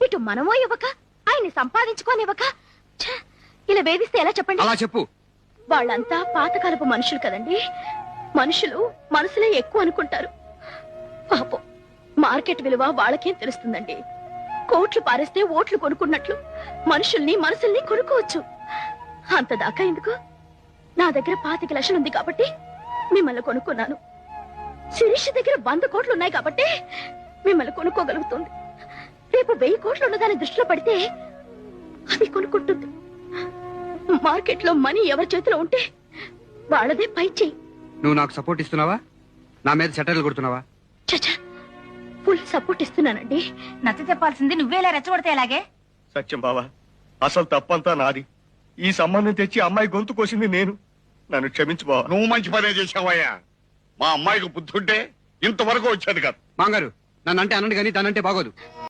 ఇటు మనమో ఇవ్వక ఆయన్ని సంపాదించుకోనివ్వక ఛ, ఇలా వేధిస్తే ఎలా చెప్పండి? అలా చెప్పు. వాళ్ళంతా పాతకాలపు మనుషులు కదండి. మనుషులు మనసులే ఎక్కువ అనుకుంటారు. పాపం మార్కెట్ విలువ వాళ్ళకేం తెలుస్తుందండి. కోట్లు పారేస్తే ఓట్లు కొనుక్కున్నట్లు మనుషుల్ని మనసుల్ని కొనుక్కోవచ్చు. అంతదాకా ఎందుకు? నా దగ్గర 25 లక్షలు ఉంది కాబట్టి మిమ్మల్ని కొనుక్కున్నాను. శిరీష్ దగ్గర 100 కోట్లు ఉన్నాయి కాబట్టి మిమ్మల్ని కొనుక్కోగలుగుతుంది. రేపు 1000 కోట్లు ఉన్నదాన్ని దృష్టిలో పడితే అది కొనుక్కుంటుంది. మార్కెట్ లో మనీ ఎవరి చేతిలో ఉంటే వాళ్ళదే పై చెయ్యి. నువ్వు నాకు సపోర్ట్ ఇస్తున్నావా? నా మీద సెటర్లు కొడుతున్నావా? చచ్చా, ఫుల్ సపోర్ట్ ఇస్తున్నానండి. నచ్చ చెప్పాల్సింది నువ్వేలా రెచ్చగొడితే ఎలాగే? సత్యం బావా, అసలు తప్పంతా నాది. ఈ సంబంధం తెచ్చి అమ్మాయి గొంతు కోసింది నేను. నన్ను క్షమించు బావా. నువ్వు మంచి పనే చేసావయ్యా. మా అమ్మాయికి బుద్ధుంటే ఇంతవరకు వచ్చేది కాదు. మాంగారు, నన్ను అంటే అనండి కానీ దానంటే బాగోదు.